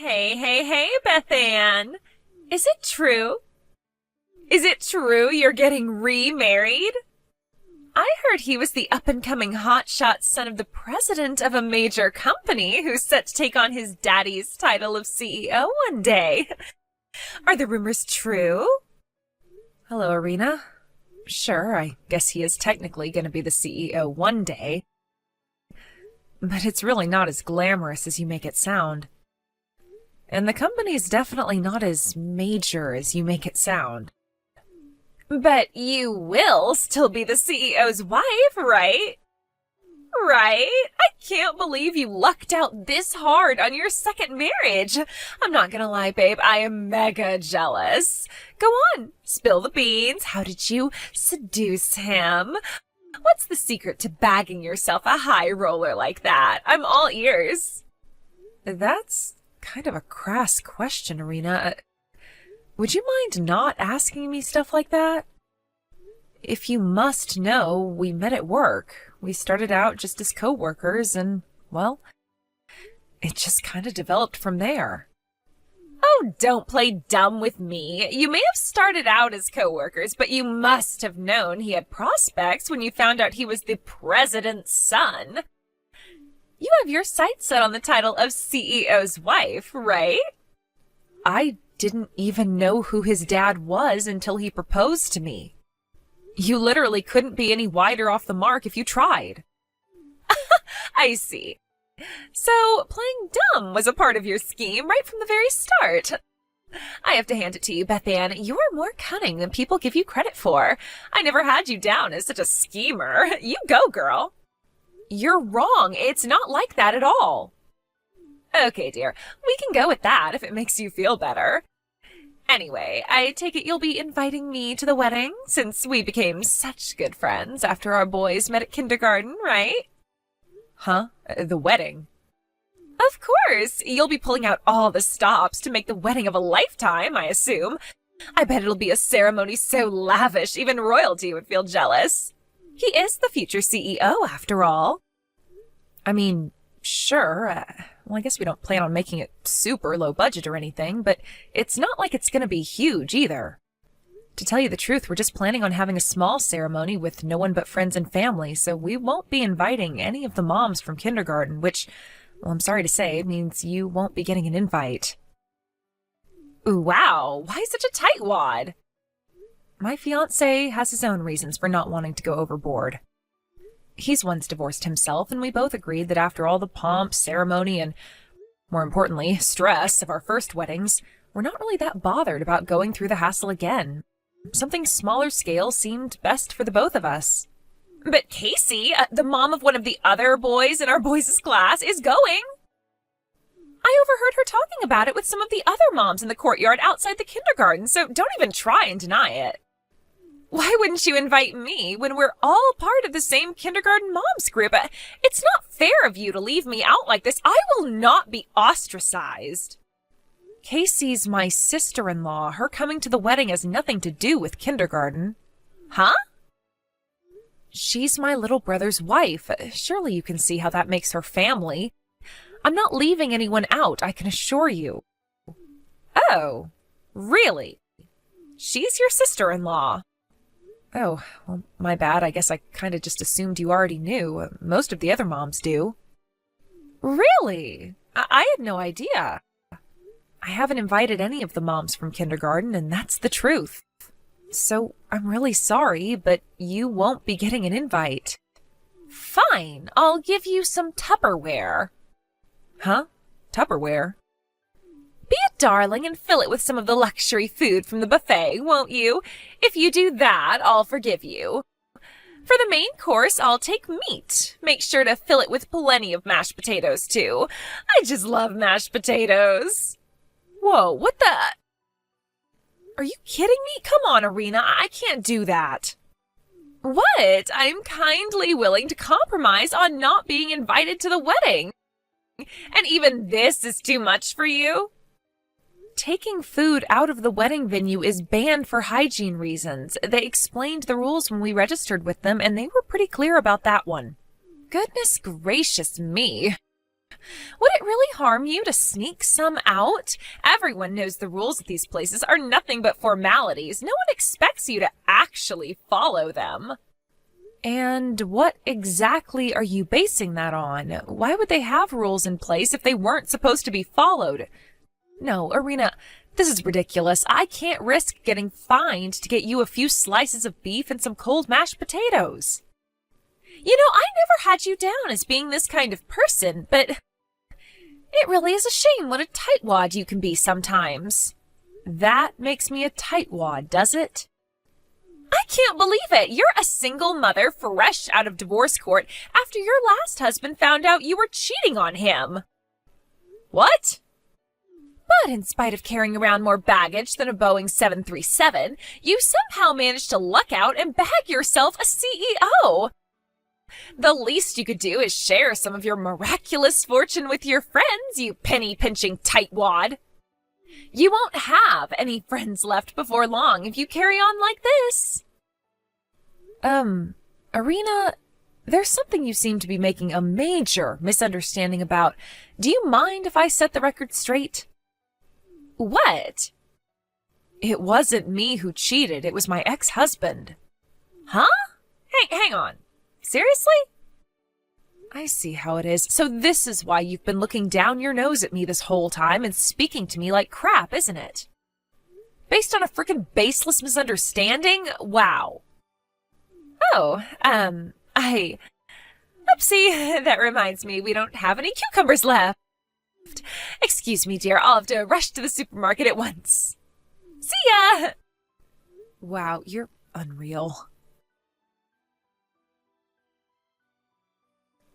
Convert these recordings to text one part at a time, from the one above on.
Hey, Beth Ann. Is it true? Is it true you're getting remarried? I heard he was the up-and-coming hotshot son of the president of a major company who's set to take on his daddy's title of CEO one day. Are the rumors true? Hello, Irina. Sure, I guess he is technically going to be the CEO one day. But it's really not as glamorous as you make it sound. And the company's definitely not as major as you make it sound. But you will still be the CEO's wife, right? Right? I can't believe you lucked out this hard on your second marriage. I'm not gonna lie, babe, I am mega jealous. Go on, spill the beans. How did you seduce him? What's the secret to bagging yourself a high roller like that? I'm all ears. That's kind of a crass question, Irina. Would you mind not asking me stuff like that? If you must know, we met at work. We started out just as co-workers and, well, it just kind of developed from there. Oh, don't play dumb with me. You may have started out as co-workers, but you must have known he had prospects when you found out he was the president's son. You have your sights set on the title of CEO's wife, right? I didn't even know who his dad was until he proposed to me. You literally couldn't be any wider off the mark if you tried. I see. So, playing dumb was a part of your scheme right from the very start. I have to hand it to you, Beth Ann. You are more cunning than people give you credit for. I never had you down as such a schemer. You go, girl. You're wrong. It's not like that at all. Okay, dear. We can go with that if it makes you feel better. Anyway, I take it you'll be inviting me to the wedding, since we became such good friends after our boys met at kindergarten, right? Huh? The wedding? Of course! You'll be pulling out all the stops to make the wedding of a lifetime, I assume. I bet it'll be a ceremony so lavish even royalty would feel jealous. He is the future CEO, after all. I mean, sure. Well, I guess we don't plan on making it super low budget or anything, but it's not like it's going to be huge either. To tell you the truth, we're just planning on having a small ceremony with no one but friends and family, so we won't be inviting any of the moms from kindergarten, which, well, I'm sorry to say, means you won't be getting an invite. Ooh, wow, why such a tightwad? My fiancé has his own reasons for not wanting to go overboard. He's once divorced himself, and we both agreed that after all the pomp, ceremony, and, more importantly, stress of our first weddings, we're not really that bothered about going through the hassle again. Something smaller scale seemed best for the both of us. But Casey, the mom of one of the other boys in our boys' class, is going. I overheard her talking about it with some of the other moms in the courtyard outside the kindergarten, so don't even try and deny it. Why wouldn't you invite me when we're all part of the same kindergarten moms group? It's not fair of you to leave me out like this. I will not be ostracized. Casey's my sister-in-law. Her coming to the wedding has nothing to do with kindergarten. Huh? She's my little brother's wife. Surely you can see how that makes her family. I'm not leaving anyone out, I can assure you. Oh, really? She's your sister-in-law. Oh, well, my bad. I guess I kind of just assumed you already knew. Most of the other moms do. Really? I had no idea. I haven't invited any of the moms from kindergarten, and that's the truth. So I'm really sorry, but you won't be getting an invite. Fine, I'll give you some Tupperware. Huh? Tupperware? Be a darling and fill it with some of the luxury food from the buffet, won't you? If you do that, I'll forgive you. For the main course, I'll take meat. Make sure to fill it with plenty of mashed potatoes, too. I just love mashed potatoes. Whoa, what the... Are you kidding me? Come on, Irina, I can't do that. What? I'm kindly willing to compromise on not being invited to the wedding. And even this is too much for you? Taking food out of the wedding venue is banned for hygiene reasons. They explained the rules when we registered with them, and they were pretty clear about that one. Goodness gracious me. Would it really harm you to sneak some out? Everyone knows the rules at these places are nothing but formalities. No one expects you to actually follow them. And what exactly are you basing that on? Why would they have rules in place if they weren't supposed to be followed? No, Irina, this is ridiculous. I can't risk getting fined to get you a few slices of beef and some cold mashed potatoes. You know, I never had you down as being this kind of person, but it really is a shame what a tightwad you can be sometimes. That makes me a tightwad, does it? I can't believe it. You're a single mother fresh out of divorce court after your last husband found out you were cheating on him. What? But in spite of carrying around more baggage than a Boeing 737, you somehow managed to luck out and bag yourself a CEO. The least you could do is share some of your miraculous fortune with your friends, you penny-pinching tightwad. You won't have any friends left before long if you carry on like this. Irina, there's something you seem to be making a major misunderstanding about. Do you mind if I set the record straight? What? It wasn't me who cheated. It was my ex-husband. Huh? Hang on. Seriously? I see how it is. So this is why you've been looking down your nose at me this whole time and speaking to me like crap, isn't it? Based on a freaking baseless misunderstanding? Wow. Oh, Oopsie, that reminds me, we don't have any cucumbers left. Excuse me, dear, I'll have to rush to the supermarket at once. See ya! Wow, you're unreal.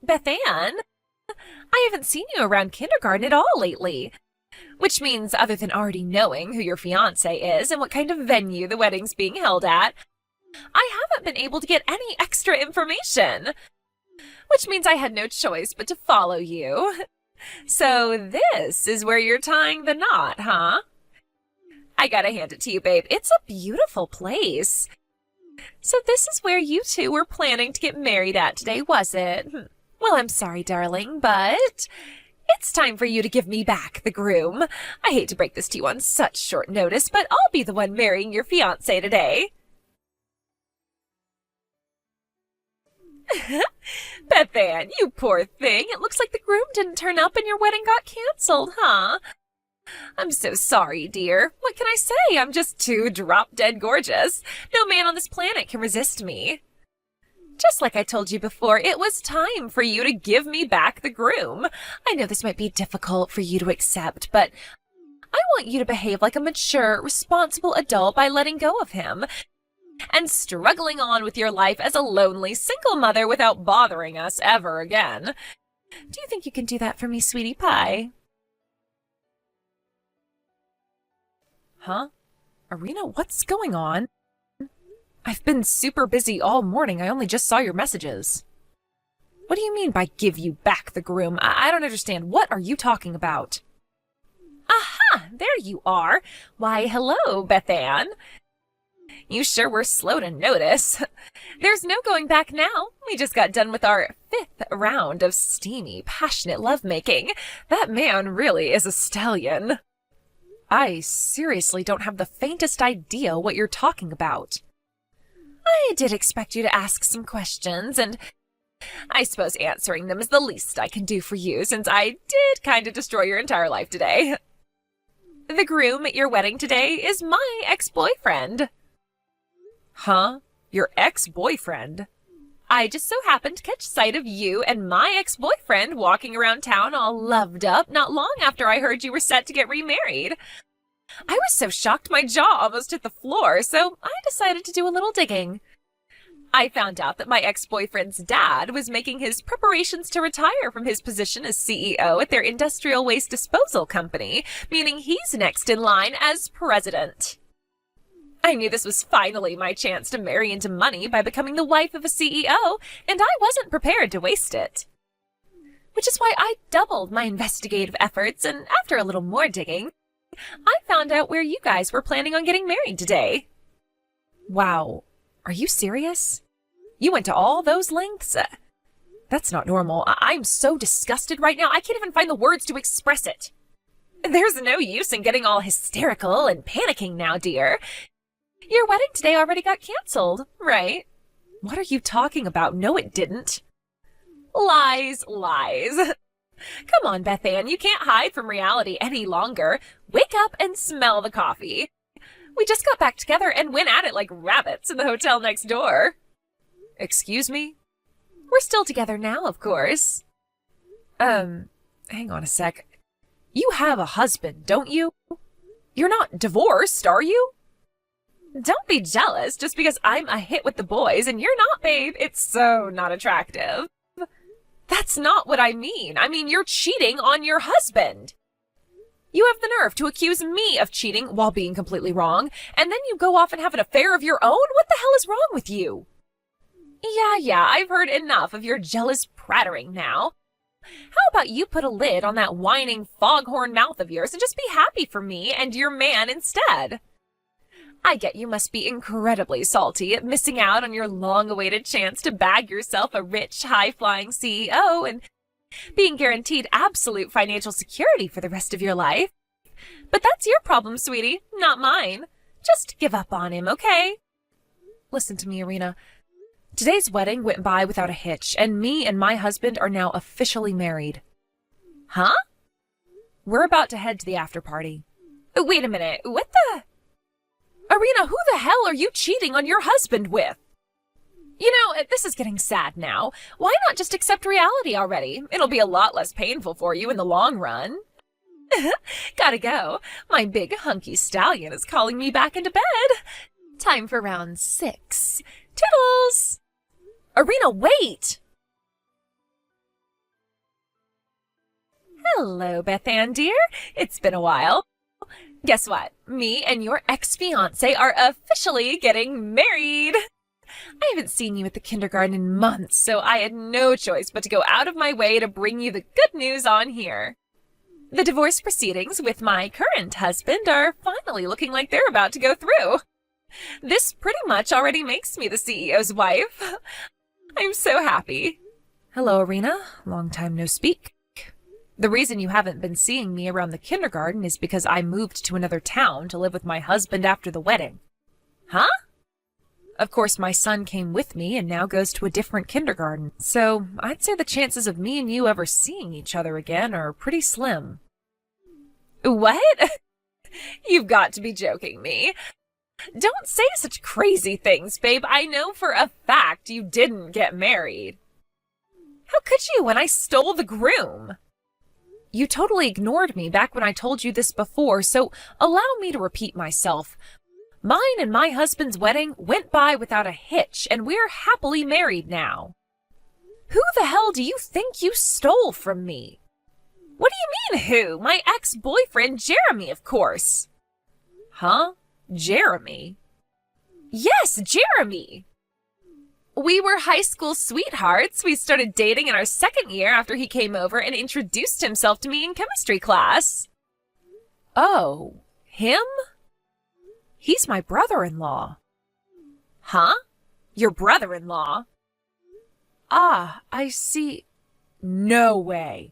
Beth Ann, I haven't seen you around kindergarten at all lately. Which means, other than already knowing who your fiancé is and what kind of venue the wedding's being held at, I haven't been able to get any extra information. Which means I had no choice but to follow you. So this is where you're tying the knot, huh? I gotta hand it to you, babe. It's a beautiful place. So this is where you two were planning to get married at today, was it? Well, I'm sorry, darling, but it's time for you to give me back the groom. I hate to break this to you on such short notice, but I'll be the one marrying your fiancé today. Beth Ann, you poor thing. It looks like the groom didn't turn up and your wedding got canceled, huh? I'm so sorry, dear. What can I say? I'm just too drop-dead gorgeous. No man on this planet can resist me. Just like I told you before, it was time for you to give me back the groom. I know this might be difficult for you to accept, but I want you to behave like a mature, responsible adult by letting go of him and struggling on with your life as a lonely single mother without bothering us ever again. Do you think you can do that for me, sweetie pie? Huh? Irina, what's going on? I've been super busy all morning. I only just saw your messages. What do you mean by give you back the groom? I don't understand. What are you talking about? Aha! There you are. Why, hello, Beth Ann. You sure were slow to notice. There's no going back now. We just got done with our 5th round of steamy, passionate lovemaking. That man really is a stallion. I seriously don't have the faintest idea what you're talking about. I did expect you to ask some questions, and I suppose answering them is the least I can do for you, since I did kind of destroy your entire life today. The groom at your wedding today is my ex-boyfriend. Huh? Your ex-boyfriend? I just so happened to catch sight of you and my ex-boyfriend walking around town all loved up not long after I heard you were set to get remarried. I was so shocked my jaw almost hit the floor, so I decided to do a little digging. I found out that my ex-boyfriend's dad was making his preparations to retire from his position as CEO at their industrial waste disposal company, meaning he's next in line as president. I knew this was finally my chance to marry into money by becoming the wife of a CEO, and I wasn't prepared to waste it. Which is why I doubled my investigative efforts, and after a little more digging, I found out where you guys were planning on getting married today. Wow, are you serious? You went to all those lengths? That's not normal. I'm so disgusted right now, I can't even find the words to express it. There's no use in getting all hysterical and panicking now, dear. Your wedding today already got canceled, right? What are you talking about? No, it didn't. Lies, lies. Come on, Beth Ann, you can't hide from reality any longer. Wake up and smell the coffee. We just got back together and went at it like rabbits in the hotel next door. Excuse me? We're still together now, of course. Hang on a sec. You have a husband, don't you? You're not divorced, are you? Don't be jealous just because I'm a hit with the boys and you're not, babe. It's so not attractive. That's not what I mean. I mean, you're cheating on your husband. You have the nerve to accuse me of cheating while being completely wrong, and then you go off and have an affair of your own? What the hell is wrong with you? Yeah, I've heard enough of your jealous prattering now. How about you put a lid on that whining foghorn mouth of yours and just be happy for me and your man instead? I get you must be incredibly salty at missing out on your long-awaited chance to bag yourself a rich, high-flying CEO and being guaranteed absolute financial security for the rest of your life. But that's your problem, sweetie, not mine. Just give up on him, okay? Listen to me, Irina. Today's wedding went by without a hitch, and me and my husband are now officially married. Huh? We're about to head to the after party. Wait a minute, what the? Irina, who the hell are you cheating on your husband with? You know, this is getting sad now. Why not just accept reality already? It'll be a lot less painful for you in the long run. Gotta go. My big hunky stallion is calling me back into bed. Time for round 6. Toodles! Irina, wait! Hello, Beth Ann, dear. It's been a while. Guess what? Me and your ex-fiancé are officially getting married. I haven't seen you at the kindergarten in months, so I had no choice but to go out of my way to bring you the good news on here. The divorce proceedings with my current husband are finally looking like they're about to go through. This pretty much already makes me the CEO's wife. I'm so happy. Hello, Irina. Long time no speak. The reason you haven't been seeing me around the kindergarten is because I moved to another town to live with my husband after the wedding. Huh? Of course, my son came with me and now goes to a different kindergarten, so I'd say the chances of me and you ever seeing each other again are pretty slim. What? You've got to be joking me. Don't say such crazy things, babe. I know for a fact you didn't get married. How could you when I stole the groom? You totally ignored me back when I told you this before, so allow me to repeat myself. Mine and my husband's wedding went by without a hitch, and we're happily married now. Who the hell do you think you stole from me? What do you mean, who? My ex-boyfriend, Jeremy, of course. Huh? Jeremy? Yes, Jeremy! We were high school sweethearts. We started dating in our second year after he came over and introduced himself to me in chemistry class. Oh, him? He's my brother-in-law. Huh? Your brother-in-law? Ah, I see. No way.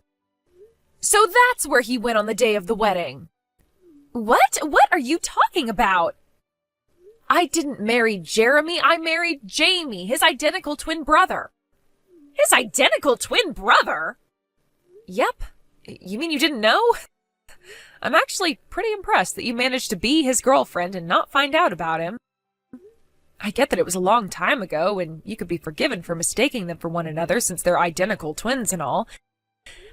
So that's where he went on the day of the wedding. What? What are you talking about? I didn't marry Jeremy, I married Jamie, his identical twin brother. His identical twin brother? Yep. You mean you didn't know? I'm actually pretty impressed that you managed to be his girlfriend and not find out about him. I get that it was a long time ago, and you could be forgiven for mistaking them for one another since they're identical twins and all.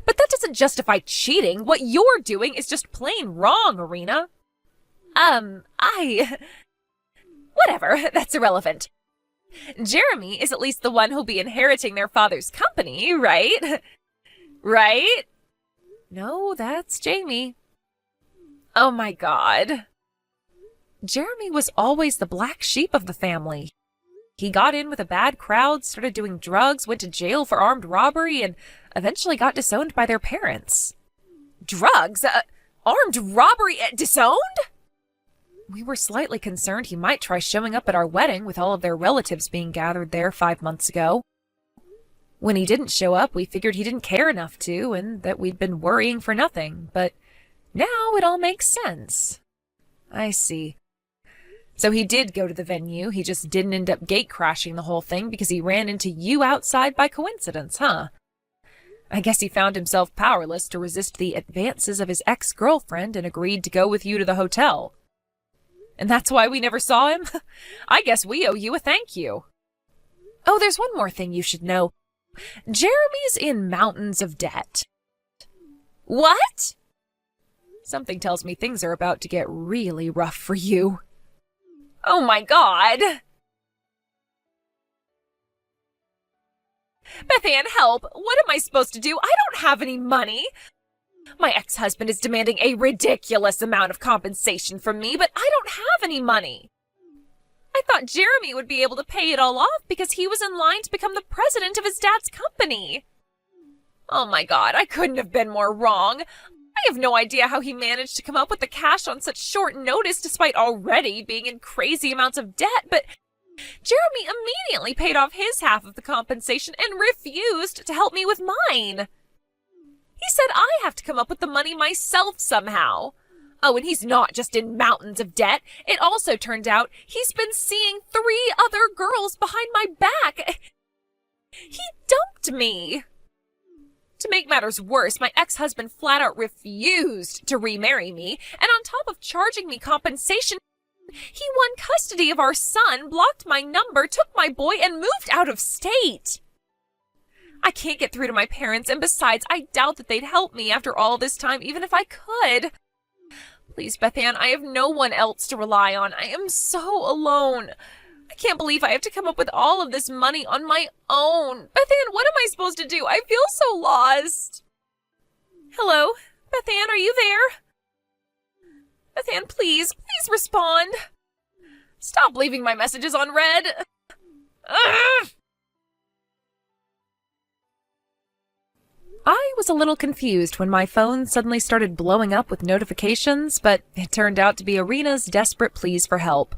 But that doesn't justify cheating. What you're doing is just plain wrong, Irina. Whatever, that's irrelevant. Jeremy is at least the one who'll be inheriting their father's company, right? Right? No, that's Jamie. Oh my God. Jeremy was always the black sheep of the family. He got in with a bad crowd, started doing drugs, went to jail for armed robbery, and eventually got disowned by their parents. Drugs? Armed robbery? Disowned? We were slightly concerned he might try showing up at our wedding with all of their relatives being gathered there 5 months ago. When he didn't show up, we figured he didn't care enough to, and that we'd been worrying for nothing. But now it all makes sense. I see. So he did go to the venue, he just didn't end up gate crashing the whole thing because he ran into you outside by coincidence, huh? I guess he found himself powerless to resist the advances of his ex-girlfriend and agreed to go with you to the hotel. And that's why we never saw him? I guess we owe you a thank you. Oh, there's one more thing you should know. Jeremy's in mountains of debt. What? Something tells me things are about to get really rough for you. Oh my God! Bethann, help! What am I supposed to do? I don't have any money! My ex-husband is demanding a ridiculous amount of compensation from me, but I don't have any money. I thought Jeremy would be able to pay it all off because he was in line to become the president of his dad's company. Oh my God, I couldn't have been more wrong. I have no idea how he managed to come up with the cash on such short notice despite already being in crazy amounts of debt, but Jeremy immediately paid off his half of the compensation and refused to help me with mine. He said I have to come up with the money myself somehow. Oh, and he's not just in mountains of debt. It also turned out he's been seeing 3 other girls behind my back. He dumped me. To make matters worse, my ex-husband flat out refused to remarry me, and on top of charging me compensation, he won custody of our son, blocked my number, took my boy, and moved out of state. I can't get through to my parents, and besides, I doubt that they'd help me after all this time, even if I could. Please, Bethann, I have no one else to rely on. I am so alone. I can't believe I have to come up with all of this money on my own. Bethann, what am I supposed to do? I feel so lost. Hello? Bethann, are you there? Bethann, please respond. Stop leaving my messages on read. Ugh! I was a little confused when my phone suddenly started blowing up with notifications, but it turned out to be Irina's desperate pleas for help.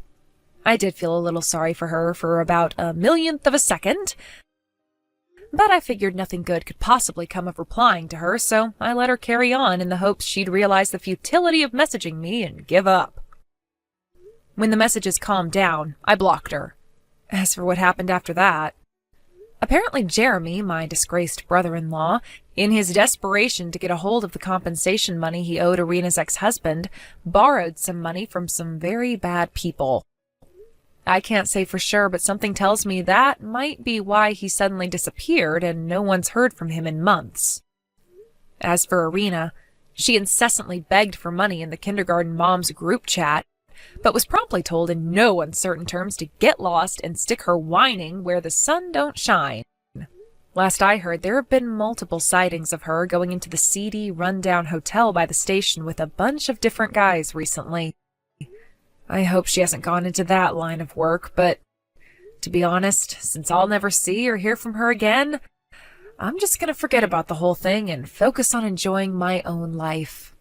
I did feel a little sorry for her for about a millionth of a second, but I figured nothing good could possibly come of replying to her, so I let her carry on in the hopes she'd realize the futility of messaging me and give up. When the messages calmed down, I blocked her. As for what happened after that, apparently Jeremy, my disgraced brother-in-law, in his desperation to get a hold of the compensation money he owed Irina's ex-husband, borrowed some money from some very bad people. I can't say for sure, but something tells me that might be why he suddenly disappeared and no one's heard from him in months. As for Irina, she incessantly begged for money in the kindergarten moms group chat, but was promptly told in no uncertain terms to get lost and stick her whining where the sun don't shine. Last I heard, there have been multiple sightings of her going into the seedy, run-down hotel by the station with a bunch of different guys recently. I hope she hasn't gone into that line of work, but to be honest, since I'll never see or hear from her again, I'm just gonna forget about the whole thing and focus on enjoying my own life.